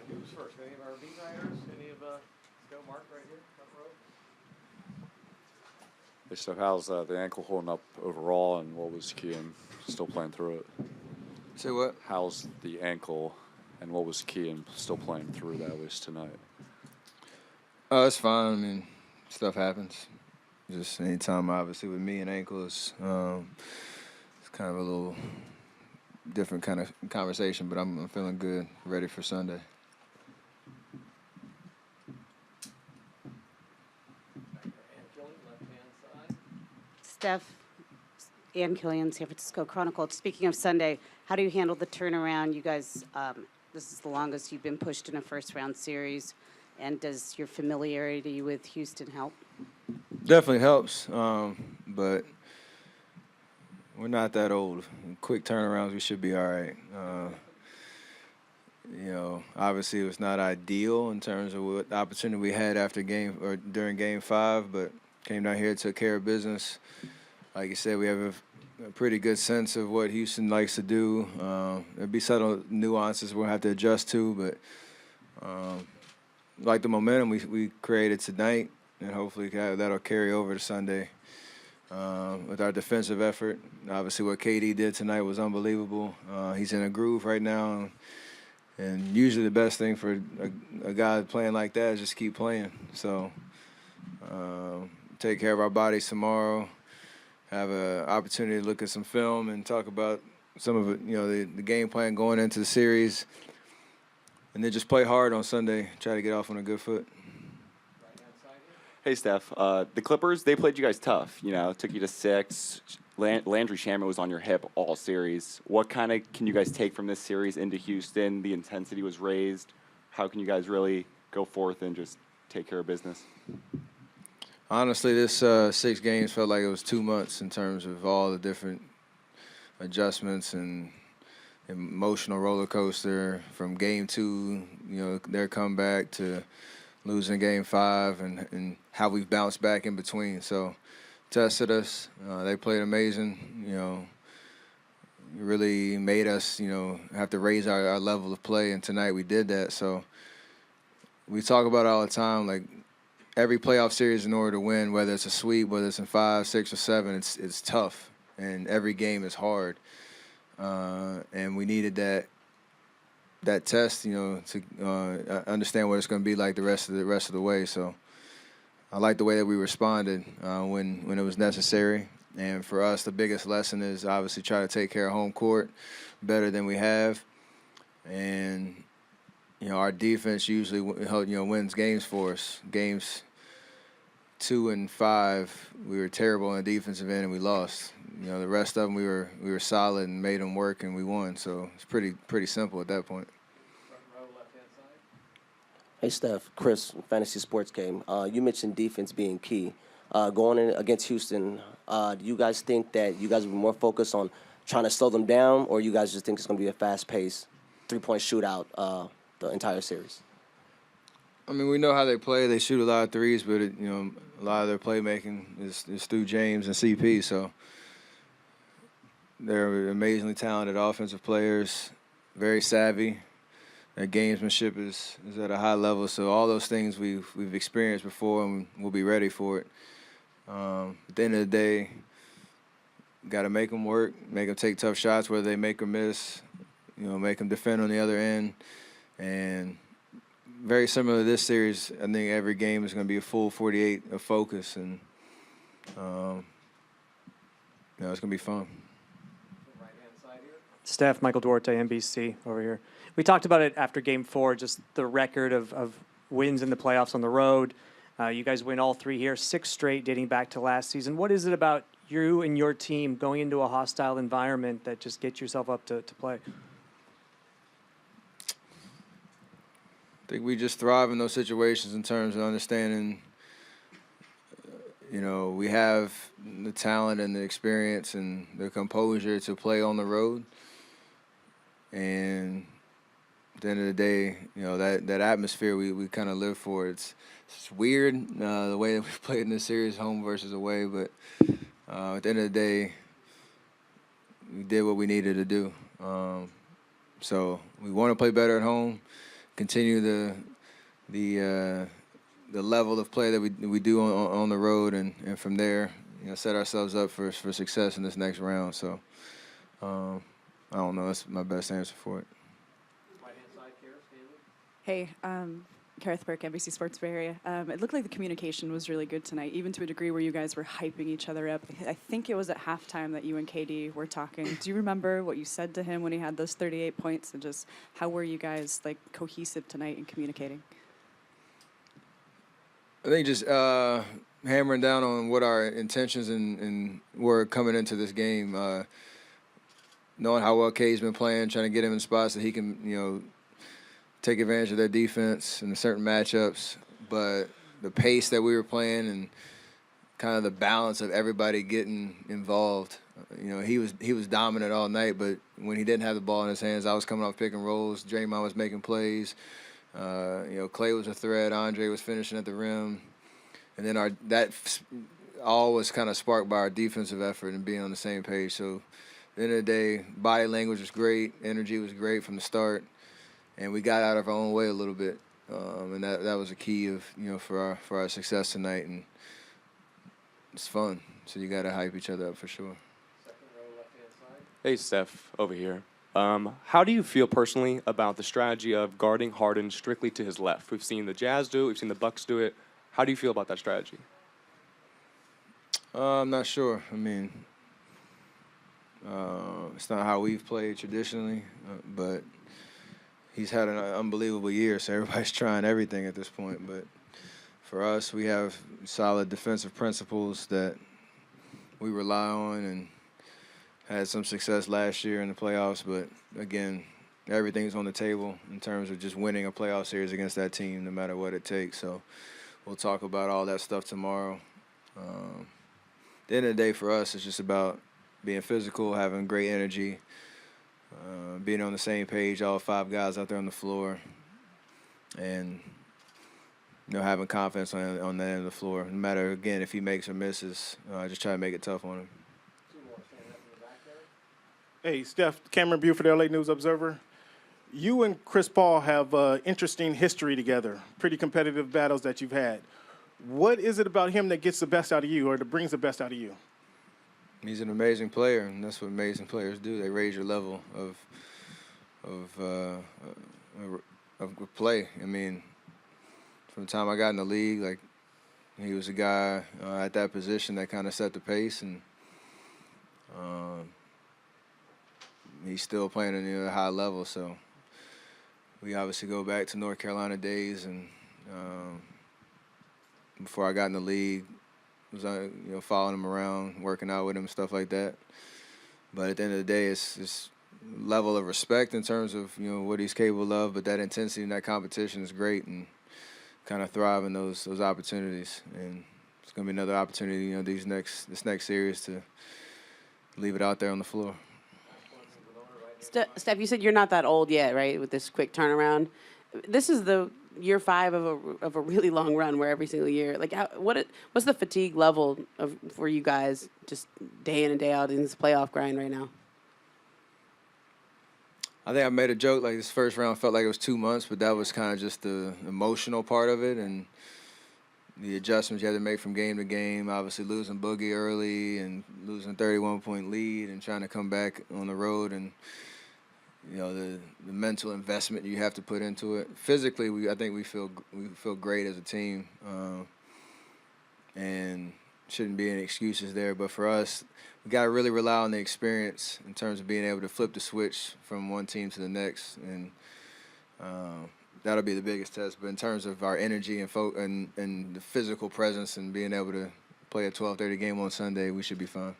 Who's first? Any of our beat writers? Any of let's go, Mark, right here, front row. Hey, so how's the ankle holding up overall, and what was key in still playing through it? Say what? How's the ankle, and what was key in still playing through that, at least tonight? It's fine. I mean, stuff happens. Just anytime, obviously, with me and ankles, it's kind of a little different kind of conversation, but I'm feeling good, ready for Sunday. Steph, Ann Killian, San Francisco Chronicle. Speaking of Sunday, how do you handle the turnaround? You guys, this is the longest you've been pushed in a first-round series. And does your familiarity with Houston help? Definitely helps, but we're not that old. Quick turnarounds, we should be all right. Obviously it was not ideal in terms of what opportunity we had after game or during Game 5, but came down here, took care of business. Like you said, we have a pretty good sense of what Houston likes to do. There'll be subtle nuances we'll have to adjust to, but like the momentum we created tonight, and hopefully that'll carry over to Sunday with our defensive effort. Obviously, what KD did tonight was unbelievable. He's in a groove right now, and usually the best thing for a guy playing like that is just keep playing. So take care of our bodies tomorrow, have an opportunity to look at some film and talk about some of it, the game plan going into the series. And then just play hard on Sunday, try to get off on a good foot. Hey, Steph. The Clippers, they played you guys tough. Took you to 6. Landry Shamet was on your hip all series. What kind of can you guys take from this series into Houston? The intensity was raised. How can you guys really go forth and just take care of business? Honestly, this 6 games felt like it was 2 months in terms of all the different adjustments and emotional roller coaster from Game 2, their comeback to losing Game 5 and how we've bounced back in between. So tested us. They played amazing. Really made us, have to raise our level of play, and tonight we did that. So we talk about it all the time, like every playoff series in order to win, whether it's a sweep, whether it's in 5, 6, or 7, it's tough, and every game is hard. And we needed that test, to understand what it's going to be like the rest of the way. So I like the way that we responded when it was necessary. And for us, the biggest lesson is obviously try to take care of home court better than we have. And our defense usually wins games for us. Games 2 and 5, we were terrible on the defensive end and we lost. The rest of them we were solid and made them work and we won. So it's pretty simple at that point. Front row, left-hand side. Hey, Steph, Chris, Fantasy Sports Game. You mentioned defense being key. Going in against Houston, do you guys think that you guys will be more focused on trying to slow them down, or you guys just think it's going to be a fast-paced three-point shootout the entire series? I mean, we know how they play. They shoot a lot of threes, but a lot of their playmaking is through James and CP. So they're amazingly talented offensive players, very savvy. Their gamesmanship is at a high level. So all those things we've experienced before, and we'll be ready for it. At the end of the day, got to make them work, make them take tough shots, whether they make or miss. Make them defend on the other end, and very similar to this series, I think every game is going to be a full 48 of focus, and it's going to be fun. Right-hand side here. Steph, Michael Duarte, NBC over here. We talked about it after Game 4, just the record of wins in the playoffs on the road. You guys win all 3 here, 6 straight dating back to last season. What is it about you and your team going into a hostile environment that just gets yourself up to play? I think we just thrive in those situations in terms of understanding, we have the talent and the experience and the composure to play on the road. And at the end of the day, that atmosphere we kind of live for. It's weird, the way that we played in this series, home versus away. But at the end of the day, we did what we needed to do. So we want to play better at home. continue the level of play that we do on the road, and from there, set ourselves up for success in this next round. So I don't know. That's my best answer for it. Right-hand side, Karis, Haley. Hey, Kareth Burke, NBC Sports Bay Area. It looked like the communication was really good tonight, even to a degree where you guys were hyping each other up. I think it was at halftime that you and KD were talking. Do you remember what you said to him when he had those 38 points, and just how were you guys cohesive tonight in communicating? I think just hammering down on what our intentions and were coming into this game. Knowing how well K's been playing, trying to get him in spots that he can, take advantage of their defense in certain matchups. But the pace that we were playing and kind of the balance of everybody getting involved. He was dominant all night, but when he didn't have the ball in his hands, I was coming off pick and rolls. Draymond was making plays. Clay was a threat. Andre was finishing at the rim. And then that all was kind of sparked by our defensive effort and being on the same page. So at the end of the day, body language was great. Energy was great from the start. And we got out of our own way a little bit. And that was a key of, for our success tonight. And it's fun. So you got to hype each other up for sure. Second row, left-hand side. Hey, Steph, over here. How do you feel personally about the strategy of guarding Harden strictly to his left? We've seen the Jazz do it. We've seen the Bucks do it. How do you feel about that strategy? I'm not sure. I mean, it's not how we've played traditionally, but he's had an unbelievable year, so everybody's trying everything at this point. But for us, we have solid defensive principles that we rely on and had some success last year in the playoffs. But, again, everything's on the table in terms of just winning a playoff series against that team, no matter what it takes. So we'll talk about all that stuff tomorrow. At the end of the day, for us, it's just about being physical, having great energy, being on the same page, all 5 guys out there on the floor, and having confidence on that end of the floor. No matter, again, if he makes or misses, just try to make it tough on him. Two more standing up in the back there. Hey, Steph, Cameron Buford, LA News Observer. You and Chris Paul have interesting history together, pretty competitive battles that you've had. What is it about him that gets the best out of you or that brings the best out of you? He's an amazing player, and that's what amazing players do. They raise your level of play. I mean, from the time I got in the league, he was a guy at that position that kind of set the pace, and he's still playing at a high level. So we obviously go back to North Carolina days, and before I got in the league, was following him around, working out with him, stuff like that. But at the end of the day, it's this level of respect in terms of what he's capable of. But that intensity and that competition is great, and kind of thrive in those opportunities. And it's going to be another opportunity, this next series to leave it out there on the floor. Steph, you said you're not that old yet, right? With this quick turnaround, this is the year 5 of a really long run, where every single year, what's the fatigue level for you guys, just day in and day out in this playoff grind right now? I think I made a joke this first round felt like it was 2 months, but that was kind of just the emotional part of it and the adjustments you had to make from game to game. Obviously losing Boogie early and losing a 31-point lead and trying to come back on the road, and the mental investment you have to put into it. Physically, I think we feel great as a team, and shouldn't be any excuses there. But for us, we got to really rely on the experience in terms of being able to flip the switch from one team to the next, and that'll be the biggest test. But in terms of our energy and the physical presence and being able to play a 12:30 game on Sunday, we should be fine.